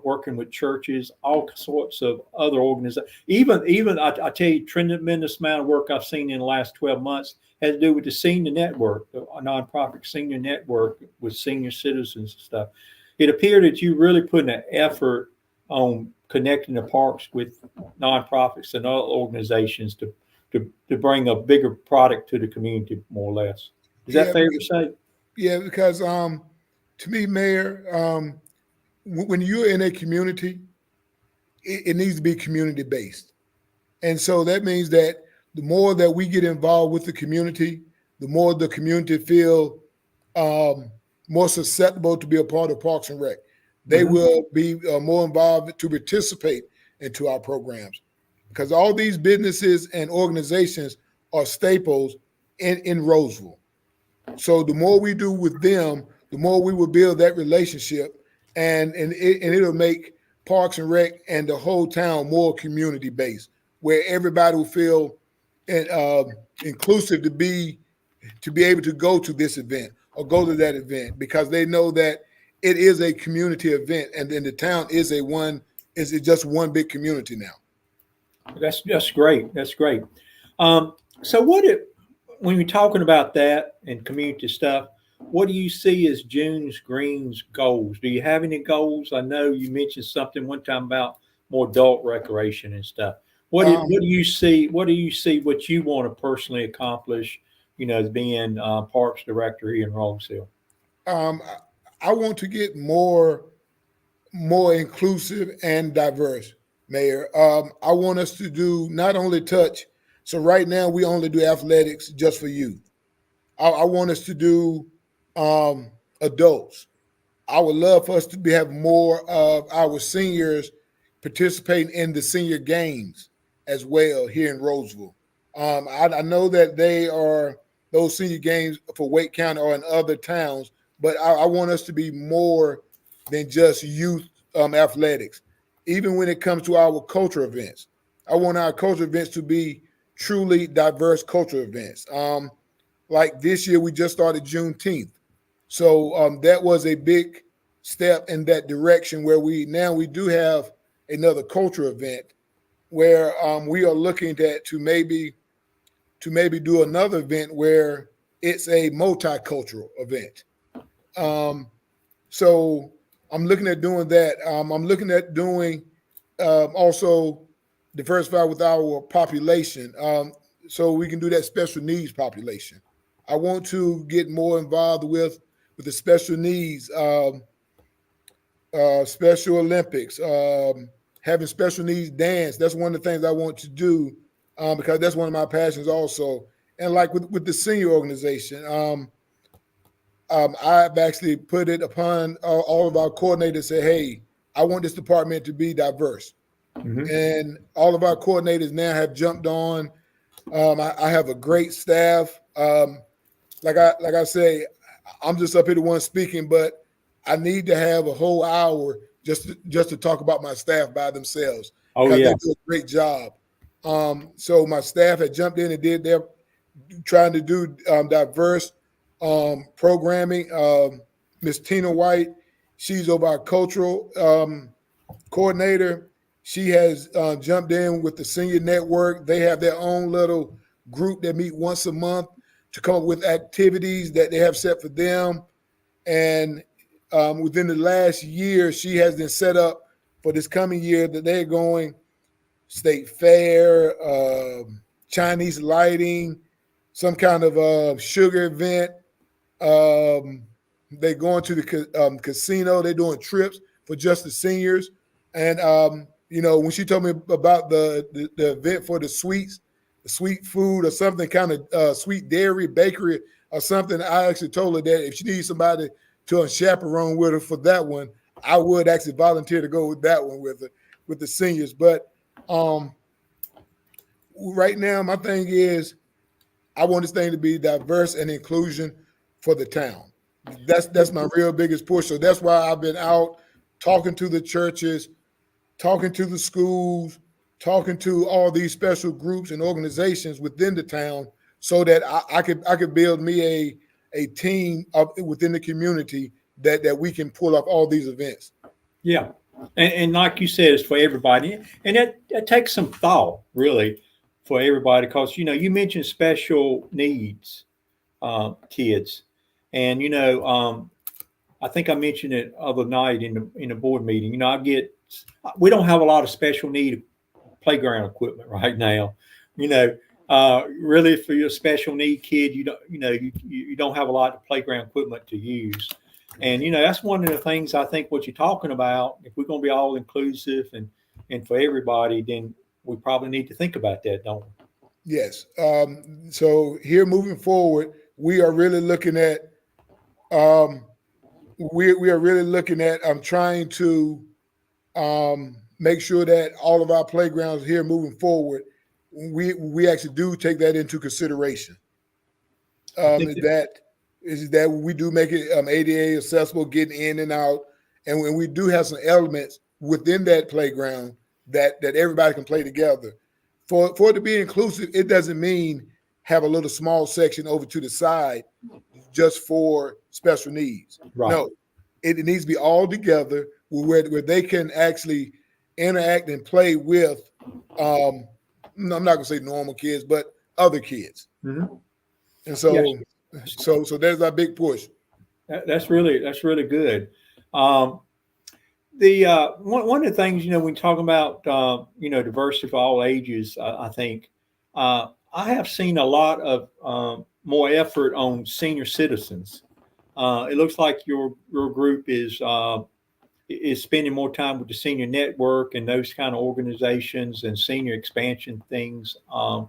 working with churches, all sorts of other organizations. Even I tell you, tremendous amount of work I've seen in the last 12 months has to do with the senior network, a nonprofit senior network with senior citizens and stuff. It appeared that you really put an effort on connecting the parks with nonprofits and other organizations to bring a bigger product to the community, more or less. Is that fair to say? Yeah, because to me, Mayor, when you're in a community, it needs to be community based. And so that means that the more that we get involved with the community, the more the community feel more susceptible to be a part of Parks and Rec. They will be more involved to participate into our programs, because all these businesses and organizations are staples in Rolesville. So the more we do with them, the more we will build that relationship, and it'll make Parks and Rec and the whole town more community based, where everybody will feel inclusive to be able to go to this event or go to that event, because they know that it is a community event, and then the town is just one big community now. That's great. That's great. So when you're talking about that and community stuff, what do you see as Greene's goals? Do you have any goals? I know you mentioned something one time about more adult recreation and stuff. What do you see? What do you see? What you want to personally accomplish? As being Parks Director here in Rolesville. I want to get more inclusive and diverse, Mayor. I want us to do not only touch. So right now we only do athletics just for youth. I want us to do adults. I would love for us to have more of our seniors participating in the senior games as well here in Rolesville. I know that those senior games for Wake County or in other towns, but I want us to be more than just youth athletics. Even when it comes to our culture events, I want our culture events to be truly diverse culture events. Like this year, we just started Juneteenth. So that was a big step in that direction, where we do have another culture event where we are looking at to maybe do another event where it's a multicultural event. So I'm looking at doing that. I'm looking at doing also diversify with our population, so we can do that special needs population. I want to get more involved with the special needs, Special Olympics, having special needs dance. That's one of the things I want to do, because that's one of my passions also. And like with the senior organization, I've actually put it upon all of our coordinators, say, hey, I want this department to be diverse. And all of our coordinators now have jumped on. I have a great staff. Like I say, I'm just up here the one speaking, but I need to have a whole hour just to talk about my staff by themselves. Oh yeah, they do a great job. So my staff had jumped in and did their trying to do diverse programming. Miss Tina White, she's over our cultural coordinator. She has jumped in with the senior network. They have their own little group that meet once a month to come up with activities that they have set for them. And within the last year, she has been set up for this coming year that they're going state fair, Chinese lighting, some kind of sugar event. They're going to the casino. They're doing trips for just the seniors. And, when she told me about the event for the sweets, the sweet food or something, kind of sweet dairy, bakery or something, I actually told her that if she needs somebody to chaperone with her for that one, I would actually volunteer to go with that one with the seniors. But right now, my thing is, I want this thing to be diverse and inclusion for the town. That's my real biggest push. So that's why I've been out talking to the churches, talking to the schools, talking to all these special groups and organizations within the town, so that I could build me a team within the community that we can pull off all these events. Yeah. And like you said, it's for everybody. And that takes some thought, really, for everybody, because, you mentioned special needs kids. And, I think I mentioned it other night in the board meeting. We don't have a lot of special need playground equipment right now. Really, for your special need kid, you don't have a lot of playground equipment to use. And, that's one of the things I think what you're talking about. If we're going to be all inclusive and for everybody, then we probably need to think about that, don't we? Yes. So here moving forward, we are really looking at trying to make sure that all of our playgrounds here moving forward, we actually do take that into consideration. That we do make it ADA accessible, getting in and out, and when we do have some elements within that playground that everybody can play together. For it to be inclusive, it doesn't mean have a little small section over to the side just for special needs. Right. No, it needs to be all together where they can actually interact and play with. I'm not going to say normal kids, but other kids. Mm-hmm. And so. Yes. So there's our big push. That's really good. One of the things, when talking about diversity for all ages, I think I have seen a lot of more effort on senior citizens. It looks like your group is spending more time with the senior network and those kind of organizations and senior expansion things. I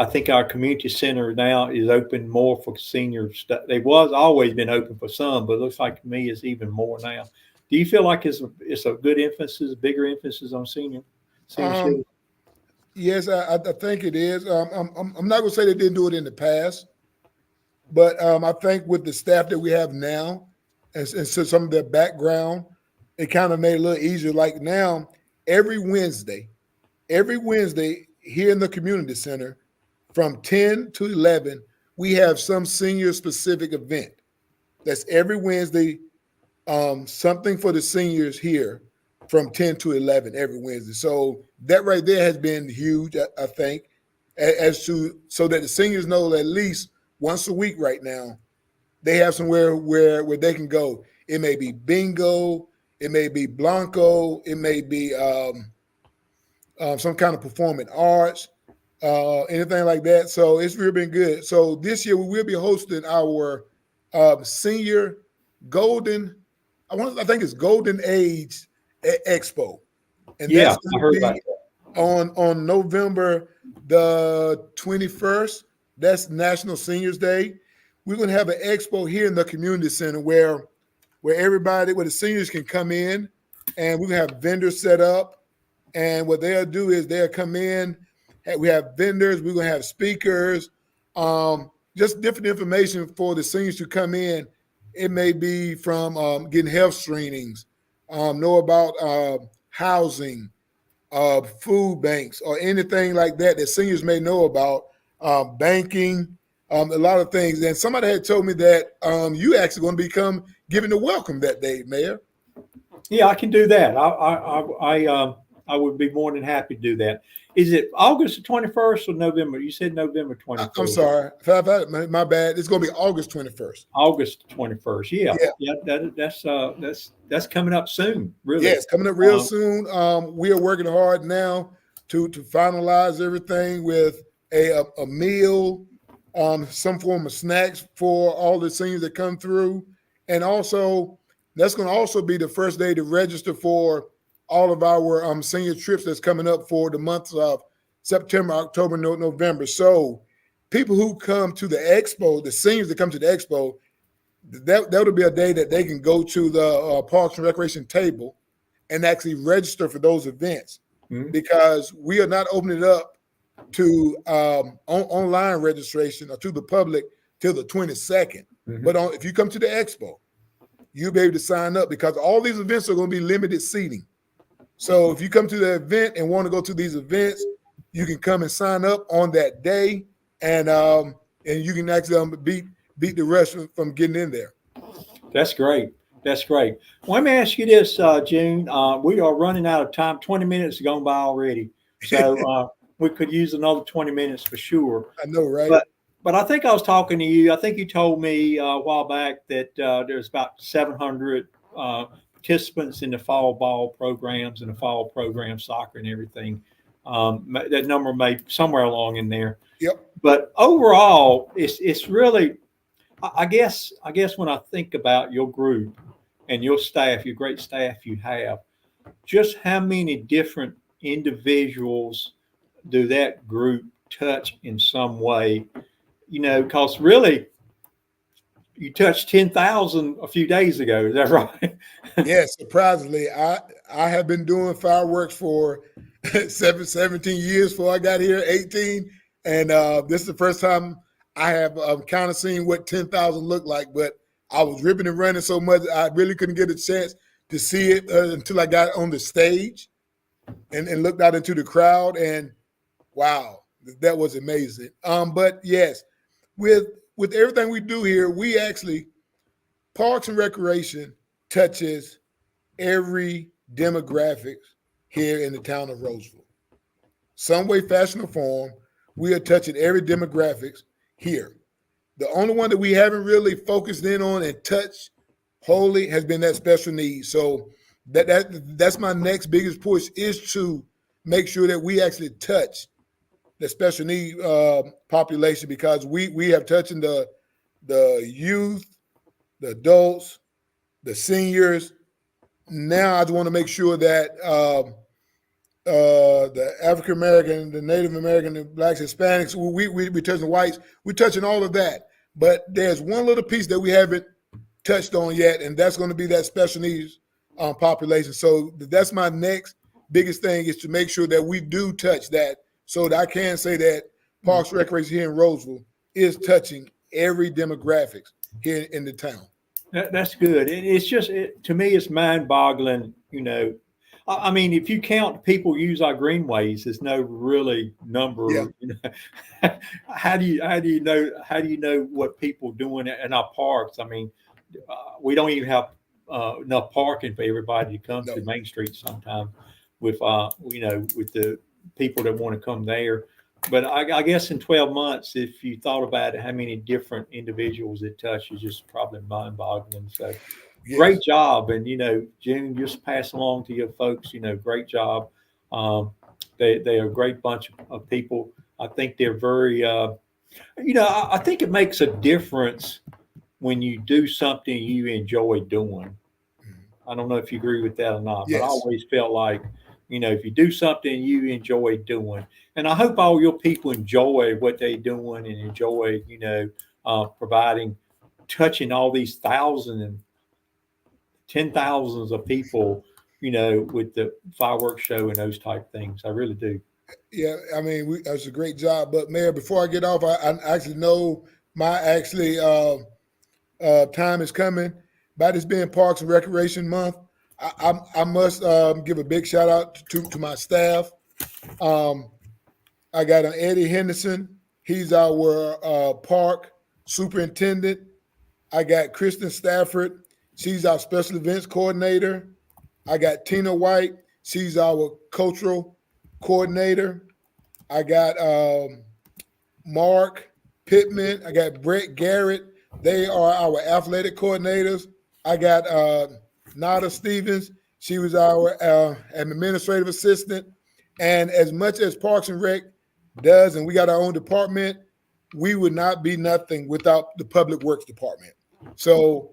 think our community center now is open more for seniors. It was always been open for some, but it looks like to me it's even more now. Do you feel like it's a good emphasis, bigger emphasis on senior citizens? Yes, I think it is. I'm not going to say they didn't do it in the past, but I think with the staff that we have now and so some of their background, it kind of made it a little easier. Like now, every Wednesday here in the community center from 10 to 11, we have some senior specific event. That's every Wednesday, something for the seniors here from 10 to 11 every Wednesday. So that right there has been huge, I think, so that the seniors know at least once a week right now, they have somewhere where they can go. It may be bingo, it may be Blanco, it may be some kind of performing arts, anything like that. So it's really been good. So this year we will be hosting our senior golden, I think it's Golden Age Expo. And Yeah, that's I heard about that. On November the 21st. That's National Seniors Day. We're going to have an expo here in the community center where the seniors can come in, and we're going to have vendors set up. And what they'll do is they'll come in. We have vendors. We're going to have speakers, just different information for the seniors to come in. It may be from getting health screenings, know about housing, food banks, or anything like that seniors may know about, banking, a lot of things. And somebody had told me that you actually going to become giving the welcome that day, Mayor. Yeah, I can do that. I would be more than happy to do that. Is it August the 21st or November? You said November 21st. I'm sorry. My bad. It's going to be August 21st. August 21st. Yeah. That's coming up soon, really. Yes, coming up real soon. We are working hard now to finalize everything with a meal, some form of snacks for all the seniors that come through. And also, that's going to also be the first day to register for all of our senior trips that's coming up for the months of September, October, November. So people who come to the expo, the seniors that come to the expo, that'll be a day that they can go to the Parks and Recreation table and actually register for those events. because we are not opening it up to online registration or to the public till the 22nd. But if you come to the expo, you'll be able to sign up because all these events are going to be limited seating. So if you come to the event and want to go to these events, you can come and sign up on that day, and you can actually beat the rest from getting in there. That's great. That's great. Well, let me ask you this, June. We are running out of time. 20 minutes have gone by already. So we could use another 20 minutes for sure. I know, right? But I think I was talking to you. I think you told me a while back that there's about 700 participants in the fall ball programs and the fall program, soccer and everything. That number may be somewhere along in there. Yep. But overall, it's really, I guess when I think about your group and your staff, your great staff you have, just how many different individuals do that group touch in some way? You know, because really, you touched 10,000 a few days ago. Is that right? Yes, surprisingly, I have been doing fireworks for 17 years before I got here, 18, and this is the first time I have kind of seen what 10,000 looked like. But I was ripping and running so much, I really couldn't get a chance to see it until I got on the stage and looked out into the crowd, and wow, that was amazing. But yes, with everything we do here, we actually, Parks and Recreation touches every demographic here in the town of Rolesville. Some way, fashion, or form, we are touching every demographics here. The only one that we haven't really focused in on and touched wholly has been that special needs. So that's my next biggest push, is to make sure that we actually touch the special need population, because we have touching the youth, the adults, the seniors. Now I just want to make sure that the African American, the Native American, the blacks, Hispanics, we touching whites, we're touching all of that. But there's one little piece that we haven't touched on yet, and that's going to be that special needs population. So that's my next biggest thing, is to make sure that we do touch that, so that I can say that Parks Recreation here in Rolesville is touching every demographics here in the town. That's good. It's just, to me, it's mind-boggling. You know, I mean, if you count people use our greenways, there's no really number. Yeah. You know? How do you know what people doing in our parks? I mean, we don't even have enough parking for everybody to come to Main Street sometimes with with the people that want to come there. But I guess in 12 months, if you thought about it, how many different individuals it touches, just probably mind-boggling. So yes. Great job. And, June, just pass along to your folks, great job. They are a great bunch of people. I think they're very, I think it makes a difference when you do something you enjoy doing. I don't know if you agree with that or not, yes. But I always felt like, if you do something you enjoy doing, and I hope all your people enjoy what they're doing and enjoy, providing, touching all these thousands and 10,000s of people, with the fireworks show and those type things. I really do. Yeah, I mean, that's a great job. But Mayor, before I get off, I actually know my time is coming. By this being Parks and Recreation Month, I must give a big shout out to my staff. I got Eddie Henderson. He's our park superintendent. I got Kristen Stafford. She's our special events coordinator. I got Tina White. She's our cultural coordinator. I got Mark Pittman. I got Brett Garrett. They are our athletic coordinators. I got Nada Stevens. She was our administrative assistant. And as much as Parks and Rec does, and we got our own department, we would not be nothing without the Public Works Department. So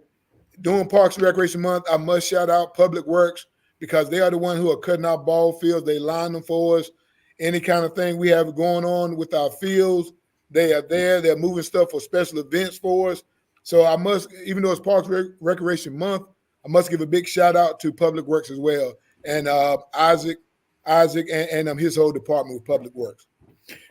during Parks and Recreation Month, I must shout out Public Works, because they are the one who are cutting our ball fields. They line them for us. Any kind of thing we have going on with our fields, they are there. They're moving stuff for special events for us. So I must, even though it's Parks and Recreation Month, I must give a big shout out to Public Works as well. And Isaac, Isaac and his whole department with Public Works.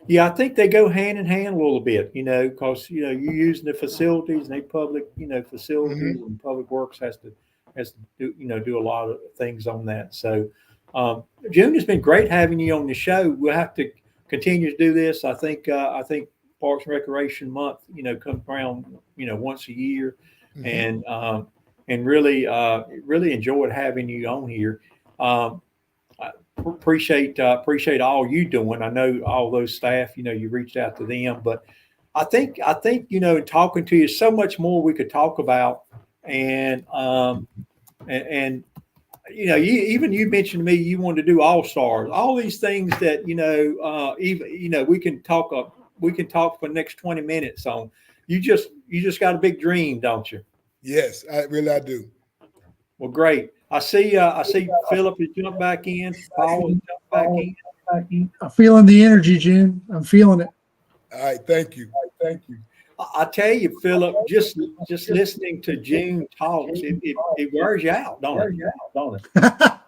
Yeah, I think they go hand in hand a little bit, because you're using the facilities and they public, facilities and Public Works has to do a lot of things on that. So, June, it's been great having you on the show. We'll have to continue to do this. I think Parks and Recreation Month, comes around, once a year, and really enjoyed having you on here. Appreciate all you doing. I know all those staff, you reached out to them, but I think, talking to you, so much more we could talk about. And you mentioned to me, you wanted to do All-Stars, all these things that, we can talk for the next 20 minutes on. You just got a big dream, don't you? Yes, I do. Well, great. I see Philip has jumped back in. Paul has jumped back in. I'm feeling the energy, June. I'm feeling it. All right, thank you. I tell you, Philip, just listening to June talks, it wears you out, don't it? I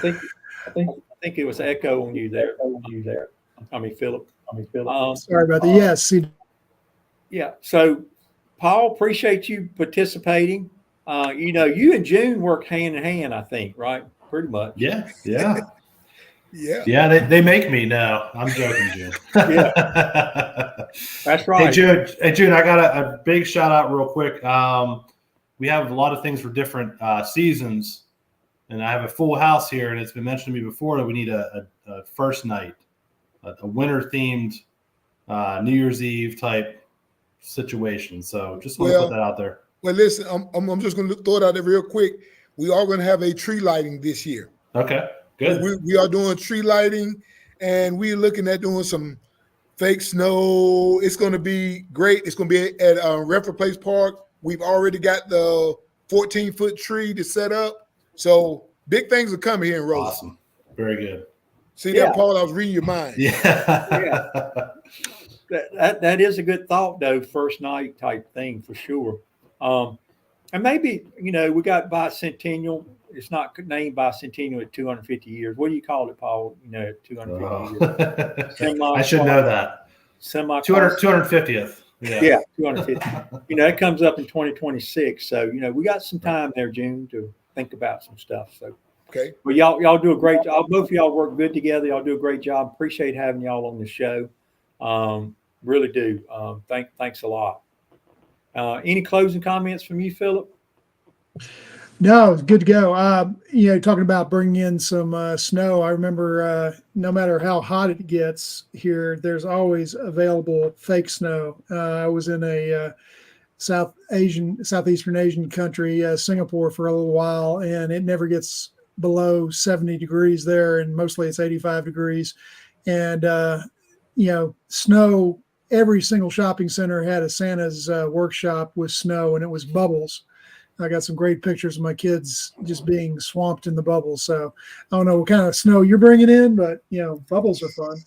think it was echo on you there. I mean, Philip. Sorry about that. Yes. Yeah. So, Paul, appreciate you participating. You and June work hand in hand, I think, right? Pretty much. Yeah. Yeah. They make me now. I'm joking, June. Yeah. That's right. Hey, June, I got a big shout out real quick. We have a lot of things for different seasons, and I have a full house here, and it's been mentioned to me before that we need a first night, a winter themed New Year's Eve type situation. So just want to put that out there. Well, listen, I'm just going to throw it out there real quick. We are going to have a tree lighting this year. Okay, good. We are doing tree lighting, and we're looking at doing some fake snow. It's going to be great. It's going to be at Redford Place Park. We've already got the 14-foot tree to set up. So big things are coming here in Rolesville. Awesome. Very good. See that, Paul? I was reading your mind. Yeah. That is a good thought, though. First night type thing for sure. And maybe, we got bicentennial. It's not named bicentennial at 250 years. What do you call it, Paul? 250 years. I should know that. 250th. Yeah, 250. It comes up in 2026. So, we got some time there, June, to think about some stuff. So, okay. Well, y'all do a great job. Both of y'all work good together. Y'all do a great job. Appreciate having y'all on the show. Really do. Thanks a lot. Any closing comments from you, Philip? No, it's good to go. Talking about bringing in some snow. I remember no matter how hot it gets here, there's always available fake snow. I was in a Southeastern Asian country, Singapore, for a little while, and it never gets below 70 degrees there, and mostly it's 85 degrees. And, snow, every single shopping center had a Santa's workshop with snow, and it was bubbles. I got some great pictures of my kids just being swamped in the bubbles. So I don't know what kind of snow you're bringing in, but bubbles are fun.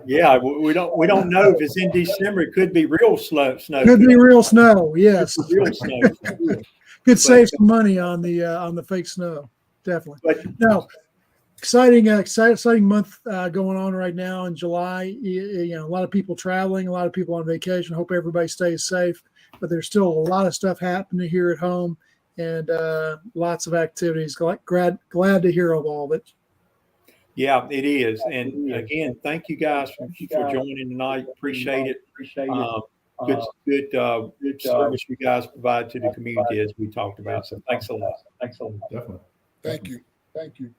Yeah, we don't know if it's in December. It could be real snow. Could be real snow. Yes, real snow. Could save some money on the fake snow. Definitely. But no, exciting month going on right now in July. A lot of people traveling, a lot of people on vacation. Hope everybody stays safe. But there's still a lot of stuff happening here at home, and lots of activities. Glad to hear of all of it. Yeah, it is. And again, thank you guys for joining tonight. Appreciate it. Good service you guys provide to the community, as we talked about. So thanks a lot. Definitely. Thank you.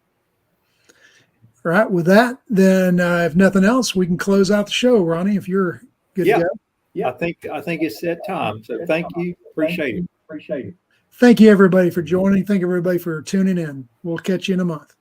All right. With that, then if nothing else, we can close out the show, Ronnie, if you're good to go. Yeah, I think it's that time. So thank you. Appreciate it. Thank you, everybody, for joining. Thank you, everybody, for tuning in. We'll catch you in a month.